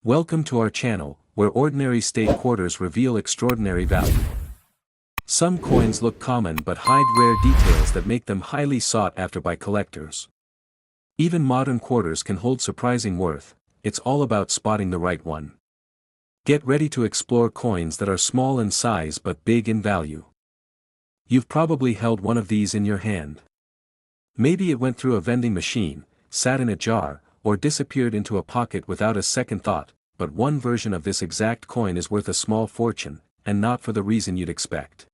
Welcome to our channel, where ordinary state quarters reveal extraordinary value. Some coins look common but hide rare details that make them highly sought after by collectors. Even modern quarters can hold surprising worth, it's all about spotting the right one. Get ready to explore coins that are small in size but big in value. You've probably held one of these in your hand. Maybe it went through a vending machine, sat in a jar, or disappeared into a pocket without a second thought, but one version of this exact coin is worth a small fortune, and not for the reason you'd expect.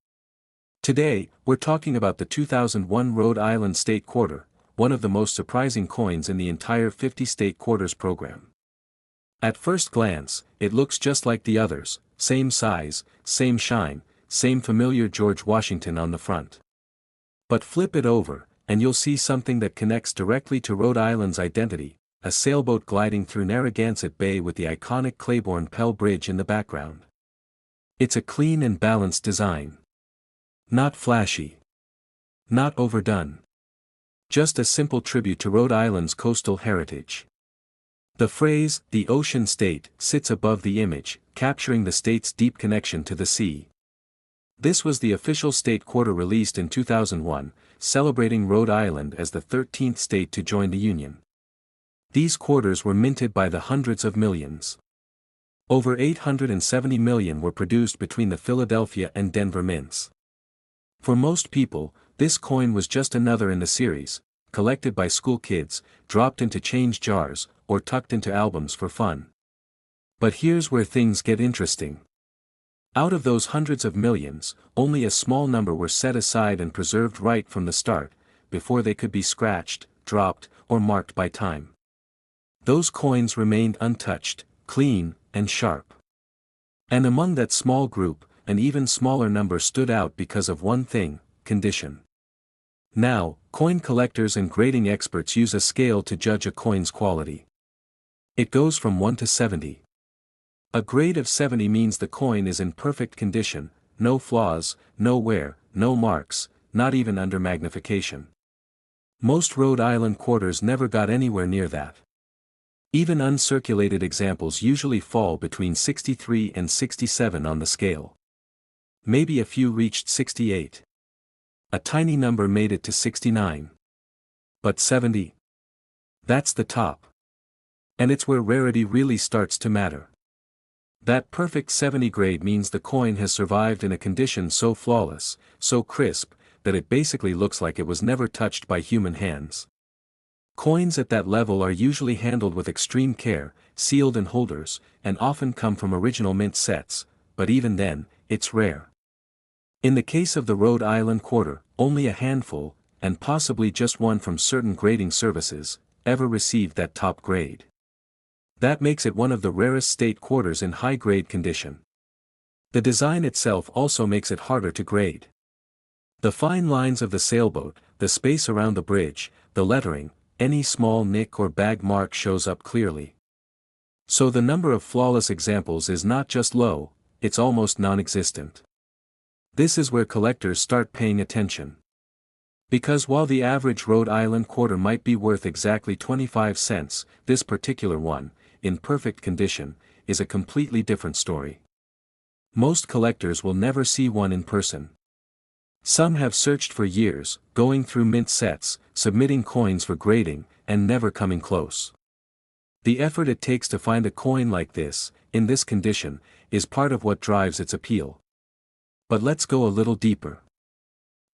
Today, we're talking about the 2001 Rhode Island State Quarter, one of the most surprising coins in the entire 50 State Quarters program. At first glance, it looks just like the others, same size, same shine, same familiar George Washington on the front. But flip it over, and you'll see something that connects directly to Rhode Island's identity, a sailboat gliding through Narragansett Bay with the iconic Claiborne Pell Bridge in the background. It's a clean and balanced design. Not flashy. Not overdone. Just a simple tribute to Rhode Island's coastal heritage. The phrase, "the ocean state," sits above the image, capturing the state's deep connection to the sea. This was the official state quarter released in 2001, celebrating Rhode Island as the 13th state to join the Union. These quarters were minted by the hundreds of millions. Over 870 million were produced between the Philadelphia and Denver mints. For most people, this coin was just another in the series, collected by school kids, dropped into change jars, or tucked into albums for fun. But here's where things get interesting. Out of those hundreds of millions, only a small number were set aside and preserved right from the start, before they could be scratched, dropped, or marked by time. Those coins remained untouched, clean, and sharp. And among that small group, an even smaller number stood out because of one thing: condition. Now, coin collectors and grading experts use a scale to judge a coin's quality. It goes from 1 to 70. A grade of 70 means the coin is in perfect condition, no flaws, no wear, no marks, not even under magnification. Most Rhode Island quarters never got anywhere near that. Even uncirculated examples usually fall between 63 and 67 on the scale. Maybe a few reached 68. A tiny number made it to 69. But 70? That's the top. And it's where rarity really starts to matter. That perfect 70 grade means the coin has survived in a condition so flawless, so crisp, that it basically looks like it was never touched by human hands. Coins at that level are usually handled with extreme care, sealed in holders, and often come from original mint sets, but even then, it's rare. In the case of the Rhode Island quarter, only a handful, and possibly just one from certain grading services, ever received that top grade. That makes it one of the rarest state quarters in high-grade condition. The design itself also makes it harder to grade. The fine lines of the sailboat, the space around the bridge, the lettering, any small nick or bag mark shows up clearly. So the number of flawless examples is not just low, it's almost non-existent. This is where collectors start paying attention. Because while the average Rhode Island quarter might be worth exactly 25 cents, this particular one, in perfect condition, is a completely different story. Most collectors will never see one in person. Some have searched for years, going through mint sets, submitting coins for grading, and never coming close. The effort it takes to find a coin like this, in this condition, is part of what drives its appeal. But let's go a little deeper.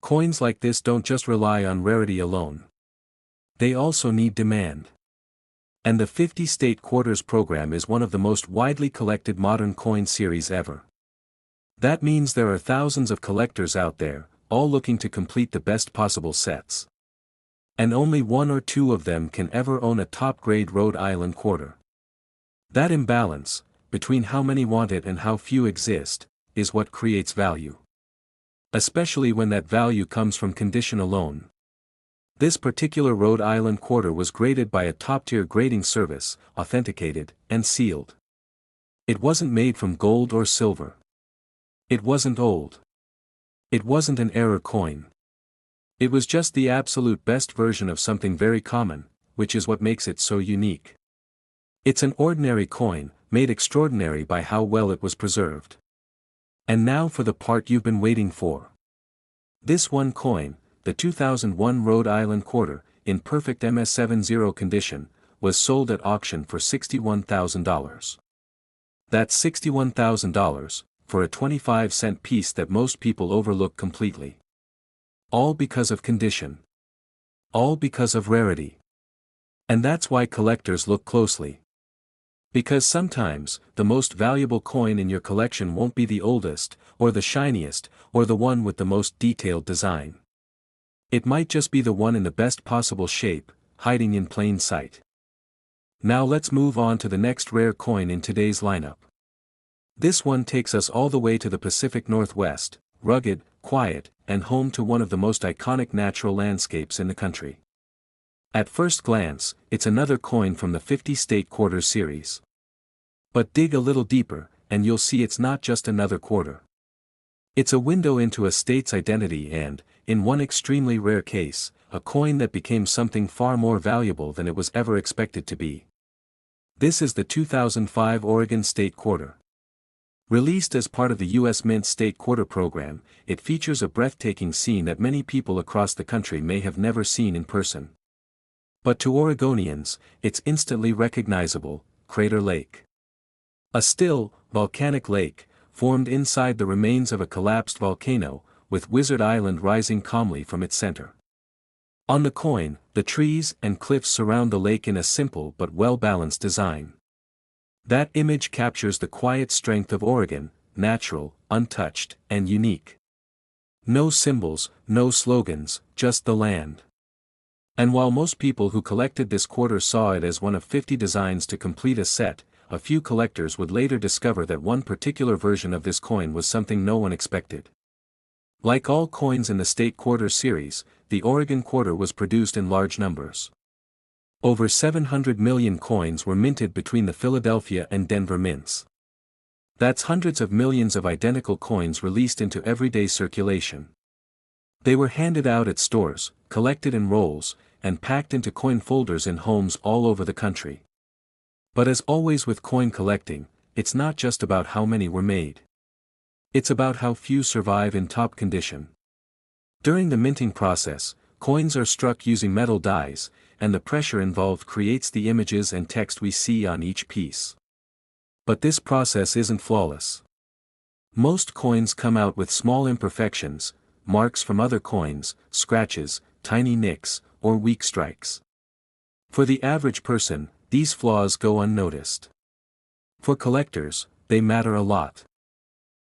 Coins like this don't just rely on rarity alone. They also need demand. And the 50 State Quarters program is one of the most widely collected modern coin series ever. That means there are thousands of collectors out there, all looking to complete the best possible sets. And only one or two of them can ever own a top-grade Rhode Island quarter. That imbalance, between how many want it and how few exist, is what creates value. Especially when that value comes from condition alone. This particular Rhode Island quarter was graded by a top-tier grading service, authenticated, and sealed. It wasn't made from gold or silver. It wasn't old. It wasn't an error coin. It was just the absolute best version of something very common, which is what makes it so unique. It's an ordinary coin, made extraordinary by how well it was preserved. And now for the part you've been waiting for. This one coin, the 2001 Rhode Island quarter, in perfect MS70 condition, was sold at auction for $61,000. That's $61,000, for a 25-cent piece that most people overlook completely. All because of condition. All because of rarity. And that's why collectors look closely. Because sometimes, the most valuable coin in your collection won't be the oldest, or the shiniest, or the one with the most detailed design. It might just be the one in the best possible shape, hiding in plain sight. Now let's move on to the next rare coin in today's lineup. This one takes us all the way to the Pacific Northwest, rugged, quiet, and home to one of the most iconic natural landscapes in the country. At first glance, it's another coin from the 50 State Quarters series. But dig a little deeper, and you'll see it's not just another quarter. It's a window into a state's identity and, in one extremely rare case, a coin that became something far more valuable than it was ever expected to be. This is the 2005 Oregon State Quarter. Released as part of the U.S. Mint State Quarter program, it features a breathtaking scene that many people across the country may have never seen in person. But to Oregonians, it's instantly recognizable: Crater Lake. A still, volcanic lake, formed inside the remains of a collapsed volcano, with Wizard Island rising calmly from its center. On the coin, the trees and cliffs surround the lake in a simple but well-balanced design. That image captures the quiet strength of Oregon, natural, untouched, and unique. No symbols, no slogans, just the land. And while most people who collected this quarter saw it as one of 50 designs to complete a set, a few collectors would later discover that one particular version of this coin was something no one expected. Like all coins in the State Quarter series, the Oregon quarter was produced in large numbers. Over 700 million coins were minted between the Philadelphia and Denver mints. That's hundreds of millions of identical coins released into everyday circulation. They were handed out at stores, collected in rolls, and packed into coin folders in homes all over the country. But as always with coin collecting, it's not just about how many were made. It's about how few survive in top condition. During the minting process, coins are struck using metal dies, and the pressure involved creates the images and text we see on each piece. But this process isn't flawless. Most coins come out with small imperfections, marks from other coins, scratches, tiny nicks, or weak strikes. For the average person, these flaws go unnoticed. For collectors, they matter a lot.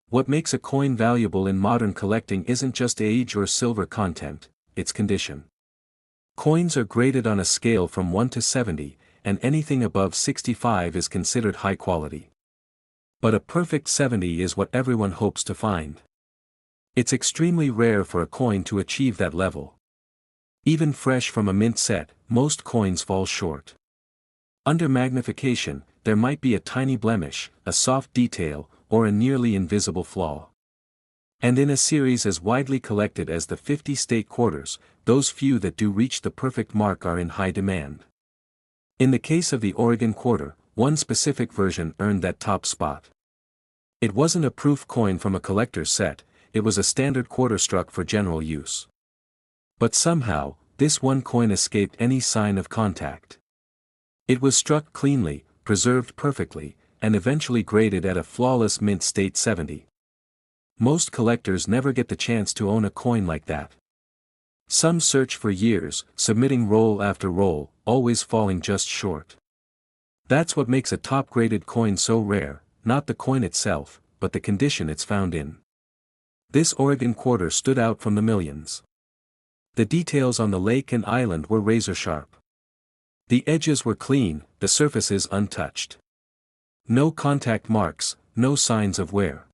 What makes a coin valuable in modern collecting isn't just age or silver content, it's condition. Coins are graded on a scale from 1 to 70, and anything above 65 is considered high quality. But a perfect 70 is what everyone hopes to find. It's extremely rare for a coin to achieve that level. Even fresh from a mint set, most coins fall short. Under magnification, there might be a tiny blemish, a soft detail, or a nearly invisible flaw. And in a series as widely collected as the 50 State Quarters, those few that do reach the perfect mark are in high demand. In the case of the Oregon quarter, one specific version earned that top spot. It wasn't a proof coin from a collector's set, it was a standard quarter struck for general use. But somehow, this one coin escaped any sign of contact. It was struck cleanly, preserved perfectly, and eventually graded at a flawless mint state 70. Most collectors never get the chance to own a coin like that. Some search for years, submitting roll after roll, always falling just short. That's what makes a top-graded coin so rare, not the coin itself, but the condition it's found in. This Oregon quarter stood out from the millions. The details on the lake and island were razor-sharp. The edges were clean, the surfaces untouched. No contact marks, no signs of wear.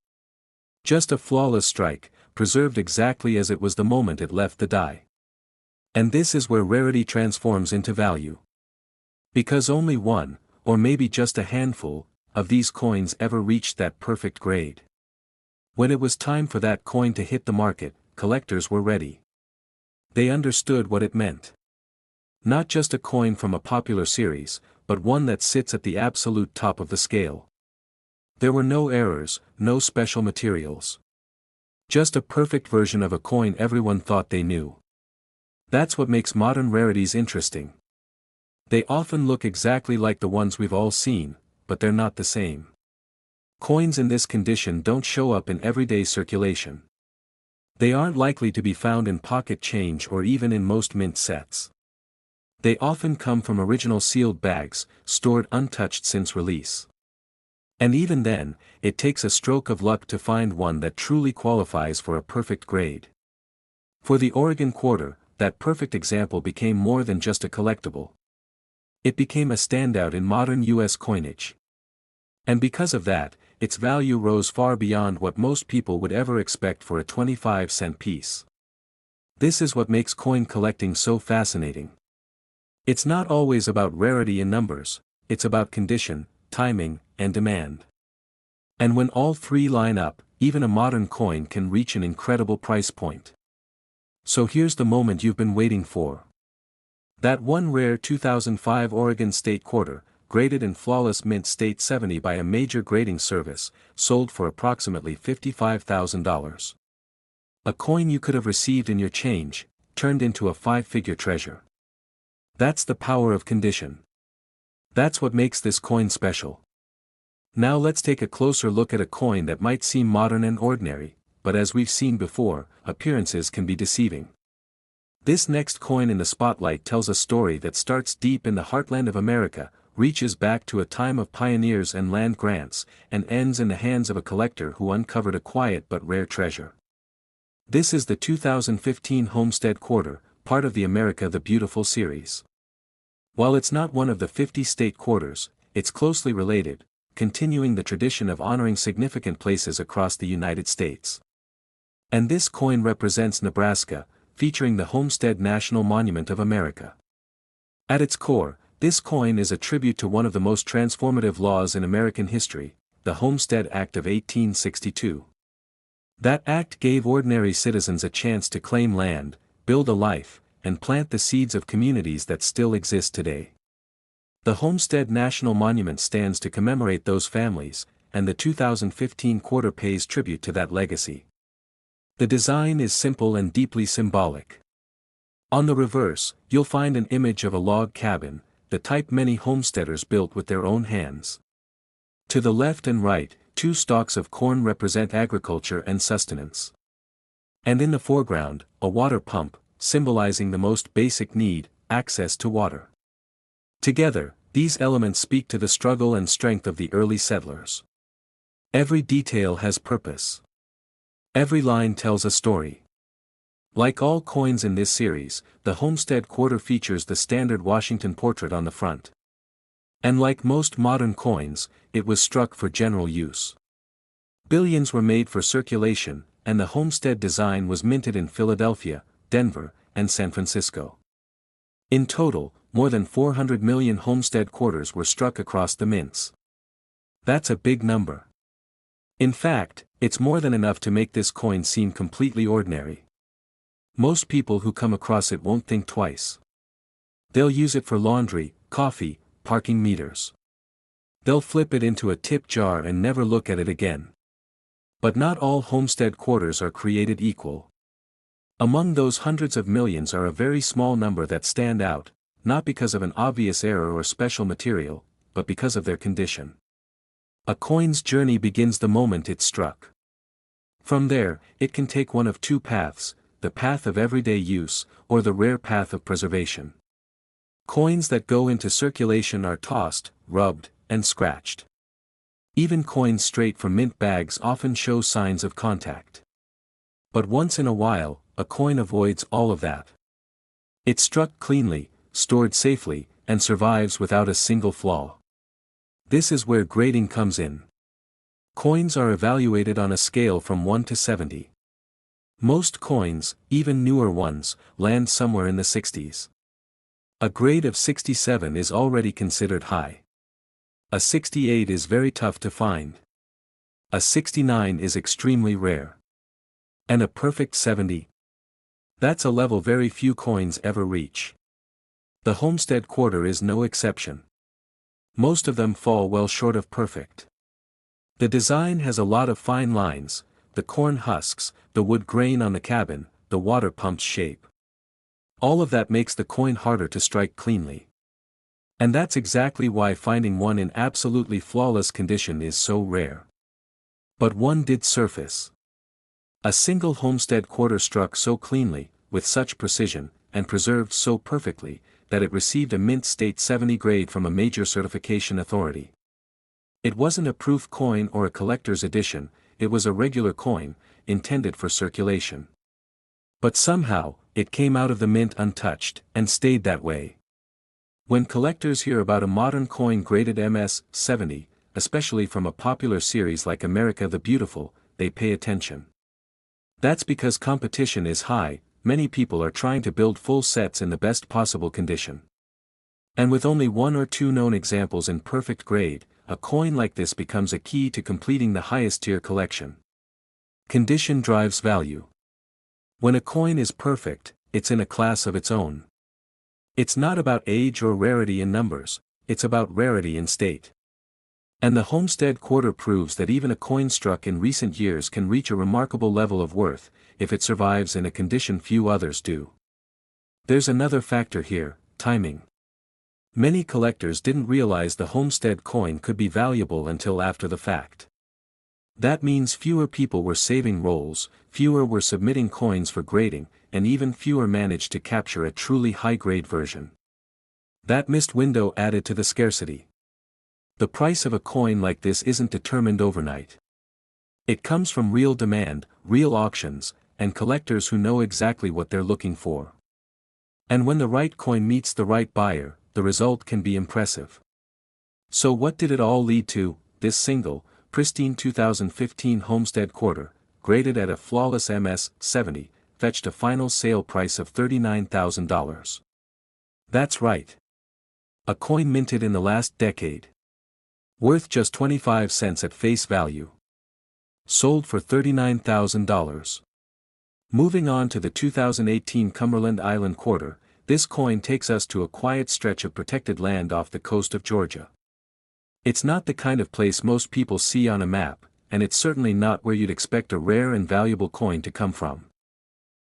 Just a flawless strike, preserved exactly as it was the moment it left the die. And this is where rarity transforms into value. Because only one, or maybe just a handful, of these coins ever reached that perfect grade. When it was time for that coin to hit the market, collectors were ready. They understood what it meant. Not just a coin from a popular series, but one that sits at the absolute top of the scale. There were no errors, no special materials. Just a perfect version of a coin everyone thought they knew. That's what makes modern rarities interesting. They often look exactly like the ones we've all seen, but they're not the same. Coins in this condition don't show up in everyday circulation. They aren't likely to be found in pocket change or even in most mint sets. They often come from original sealed bags, stored untouched since release. And even then, it takes a stroke of luck to find one that truly qualifies for a perfect grade. For the Oregon Quarter, that perfect example became more than just a collectible. It became a standout in modern U.S. coinage. And because of that, its value rose far beyond what most people would ever expect for a 25-cent piece. This is what makes coin collecting so fascinating. It's not always about rarity in numbers, it's about condition, timing, and demand. And when all three line up, even a modern coin can reach an incredible price point. So here's the moment you've been waiting for. That one rare 2005 Oregon State Quarter, graded in flawless mint state 70 by a major grading service, sold for approximately $55,000. A coin you could have received in your change, turned into a five-figure treasure. That's the power of condition. That's what makes this coin special. Now let's take a closer look at a coin that might seem modern and ordinary, but as we've seen before, appearances can be deceiving. This next coin in the spotlight tells a story that starts deep in the heartland of America, reaches back to a time of pioneers and land grants, and ends in the hands of a collector who uncovered a quiet but rare treasure. This is the 2015 Homestead Quarter, part of the America the Beautiful series. While it's not one of the 50 state quarters, it's closely related, continuing the tradition of honoring significant places across the United States. And this coin represents Nebraska, featuring the Homestead National Monument of America. At its core, this coin is a tribute to one of the most transformative laws in American history, the Homestead Act of 1862. That act gave ordinary citizens a chance to claim land, build a life, and plant the seeds of communities that still exist today. The Homestead National Monument stands to commemorate those families, and the 2015 quarter pays tribute to that legacy. The design is simple and deeply symbolic. On the reverse, you'll find an image of a log cabin, the type many homesteaders built with their own hands. To the left and right, two stalks of corn represent agriculture and sustenance. And in the foreground, a water pump, symbolizing the most basic need, access to water. Together, these elements speak to the struggle and strength of the early settlers. Every detail has purpose. Every line tells a story. Like all coins in this series, the Homestead Quarter features the standard Washington portrait on the front. And like most modern coins, it was struck for general use. Billions were made for circulation, and the Homestead design was minted in Philadelphia, Denver, and San Francisco. In total, more than 400 million Homestead quarters were struck across the mints. That's a big number. In fact, it's more than enough to make this coin seem completely ordinary. Most people who come across it won't think twice. They'll use it for laundry, coffee, parking meters. They'll flip it into a tip jar and never look at it again. But not all Homestead quarters are created equal. Among those hundreds of millions are a very small number that stand out, not because of an obvious error or special material, but because of their condition. A coin's journey begins the moment it's struck. From there, it can take one of two paths, the path of everyday use, or the rare path of preservation. Coins that go into circulation are tossed, rubbed, and scratched. Even coins straight from mint bags often show signs of contact. But once in a while, a coin avoids all of that. It's struck cleanly, stored safely, and survives without a single flaw. This is where grading comes in. Coins are evaluated on a scale from 1 to 70. Most coins, even newer ones, land somewhere in the 60s. A grade of 67 is already considered high. A 68 is very tough to find. A 69 is extremely rare. And a perfect 70? That's a level very few coins ever reach. The Homestead quarter is no exception. Most of them fall well short of perfect. The design has a lot of fine lines, the corn husks, the wood grain on the cabin, the water pump's shape. All of that makes the coin harder to strike cleanly. And that's exactly why finding one in absolutely flawless condition is so rare. But one did surface. A single Homestead quarter struck so cleanly, with such precision, and preserved so perfectly, that it received a Mint State 70 grade from a major certification authority. It wasn't a proof coin or a collector's edition, it was a regular coin, intended for circulation. But somehow, it came out of the mint untouched, and stayed that way. When collectors hear about a modern coin graded MS-70, especially from a popular series like America the Beautiful, they pay attention. That's because competition is high, many people are trying to build full sets in the best possible condition. And with only one or two known examples in perfect grade, a coin like this becomes a key to completing the highest tier collection. Condition drives value. When a coin is perfect, it's in a class of its own. It's not about age or rarity in numbers, it's about rarity in state. And the Homestead quarter proves that even a coin struck in recent years can reach a remarkable level of worth, if it survives in a condition few others do. There's another factor here, timing. Many collectors didn't realize the Homestead coin could be valuable until after the fact. That means fewer people were saving rolls, fewer were submitting coins for grading, and even fewer managed to capture a truly high-grade version. That missed window added to the scarcity. The price of a coin like this isn't determined overnight. It comes from real demand, real auctions, and collectors who know exactly what they're looking for. And when the right coin meets the right buyer, the result can be impressive. So what did it all lead to? This single, pristine 2015 Homestead quarter, graded at a flawless MS-70, fetched a final sale price of $39,000. That's right. A coin minted in the last decade. Worth just 25 cents at face value. Sold for $39,000. Moving on to the 2018 Cumberland Island quarter, this coin takes us to a quiet stretch of protected land off the coast of Georgia. It's not the kind of place most people see on a map, and it's certainly not where you'd expect a rare and valuable coin to come from.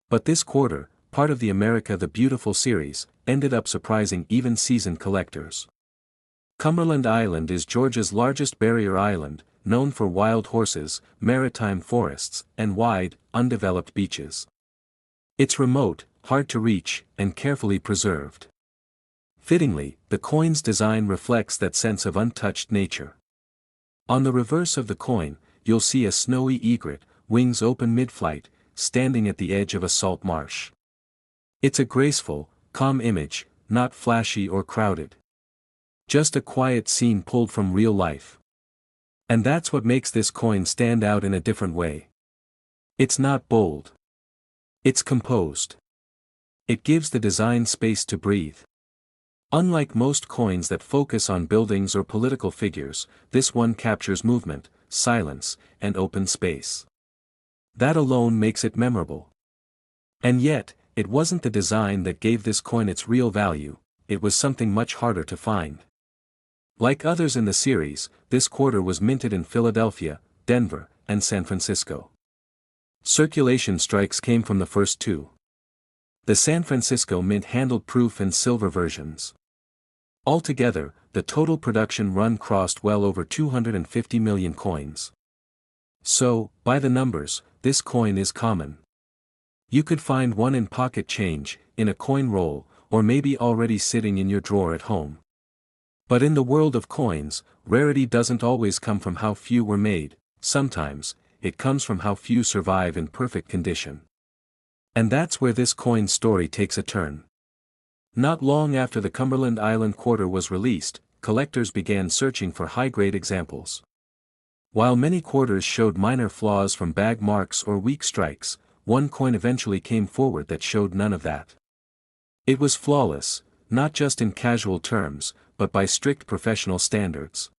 But this quarter, part of the America the Beautiful series, ended up surprising even seasoned collectors. Cumberland Island is Georgia's largest barrier island, known for wild horses, maritime forests, and wide, undeveloped beaches. It's remote, hard to reach, and carefully preserved. Fittingly, the coin's design reflects that sense of untouched nature. On the reverse of the coin, you'll see a snowy egret, wings open mid-flight, standing at the edge of a salt marsh. It's a graceful, calm image, not flashy or crowded. Just a quiet scene pulled from real life. And that's what makes this coin stand out in a different way. It's not bold. It's composed. It gives the design space to breathe. Unlike most coins that focus on buildings or political figures, this one captures movement, silence, and open space. That alone makes it memorable. And yet, it wasn't the design that gave this coin its real value, it was something much harder to find. Like others in the series, this quarter was minted in Philadelphia, Denver, and San Francisco. Circulation strikes came from the first two. The San Francisco Mint handled proof and silver versions. Altogether, the total production run crossed well over 250 million coins. So, by the numbers, this coin is common. You could find one in pocket change, in a coin roll, or maybe already sitting in your drawer at home. But in the world of coins, rarity doesn't always come from how few were made, sometimes, it comes from how few survive in perfect condition. And that's where this coin's story takes a turn. Not long after the Cumberland Island quarter was released, collectors began searching for high-grade examples. While many quarters showed minor flaws from bag marks or weak strikes, one coin eventually came forward that showed none of that. It was flawless, not just in casual terms, but by strict professional standards.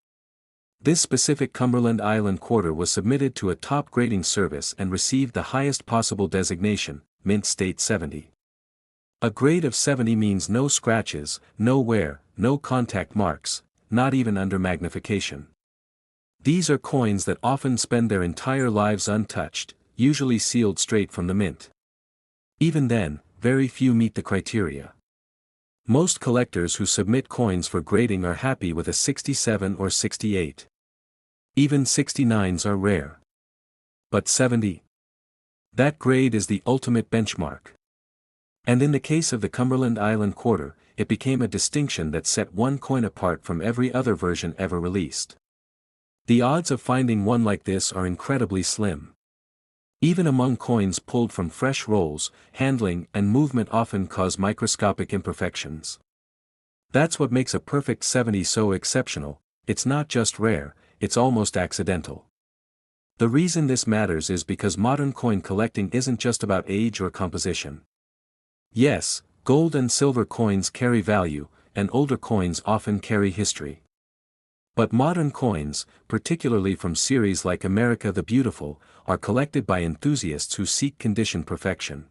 This specific Cumberland Island quarter was submitted to a top grading service and received the highest possible designation, Mint State 70. A grade of 70 means no scratches, no wear, no contact marks, not even under magnification. These are coins that often spend their entire lives untouched, usually sealed straight from the mint. Even then, very few meet the criteria. Most collectors who submit coins for grading are happy with a 67 or 68. Even 69s are rare. But 70? That grade is the ultimate benchmark. And in the case of the Cumberland Island Quarter, it became a distinction that set one coin apart from every other version ever released. The odds of finding one like this are incredibly slim. Even among coins pulled from fresh rolls, handling and movement often cause microscopic imperfections. That's what makes a perfect 70 so exceptional. It's not just rare, it's almost accidental. The reason this matters is because modern coin collecting isn't just about age or composition. Yes, gold and silver coins carry value, and older coins often carry history. But modern coins, particularly from series like America the Beautiful, are collected by enthusiasts who seek condition perfection.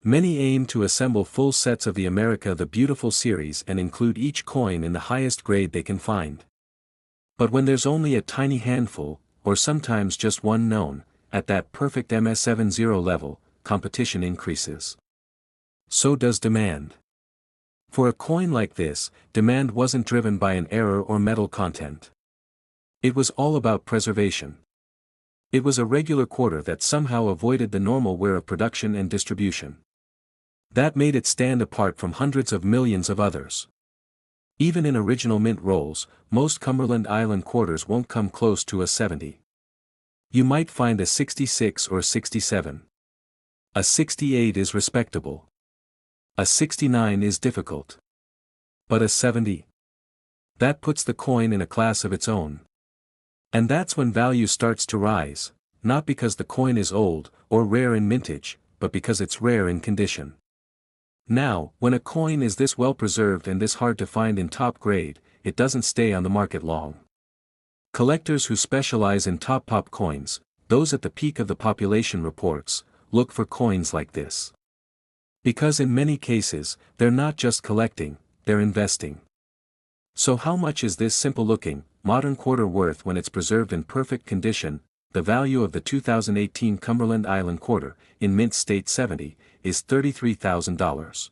Many aim to assemble full sets of the America the Beautiful series and include each coin in the highest grade they can find. But when there's only a tiny handful, or sometimes just one known, at that perfect MS70 level, competition increases. So does demand. For a coin like this, demand wasn't driven by an error or metal content. It was all about preservation. It was a regular quarter that somehow avoided the normal wear of production and distribution. That made it stand apart from hundreds of millions of others. Even in original mint rolls, most Cumberland Island quarters won't come close to a 70. You might find a 66 or 67. A 68 is respectable. A 69 is difficult. But a 70? That puts the coin in a class of its own. And that's when value starts to rise, not because the coin is old, or rare in mintage, but because it's rare in condition. Now, when a coin is this well preserved and this hard to find in top grade, it doesn't stay on the market long. Collectors who specialize in top pop coins, those at the peak of the population reports, look for coins like this. Because in many cases, they're not just collecting, they're investing. So how much is this simple-looking, modern quarter worth when it's preserved in perfect condition? The value of the 2018 Cumberland Island Quarter, in mint state 70, is $33,000.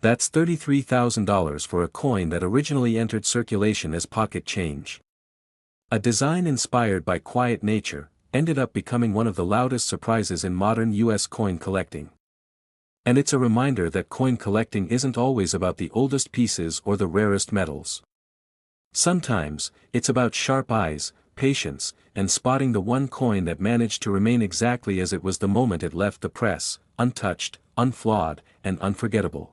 That's $33,000 for a coin that originally entered circulation as pocket change. A design inspired by quiet nature, ended up becoming one of the loudest surprises in modern U.S. coin collecting. And it's a reminder that coin collecting isn't always about the oldest pieces or the rarest metals. Sometimes, it's about sharp eyes, patience, and spotting the one coin that managed to remain exactly as it was the moment it left the press, untouched, unflawed, and unforgettable.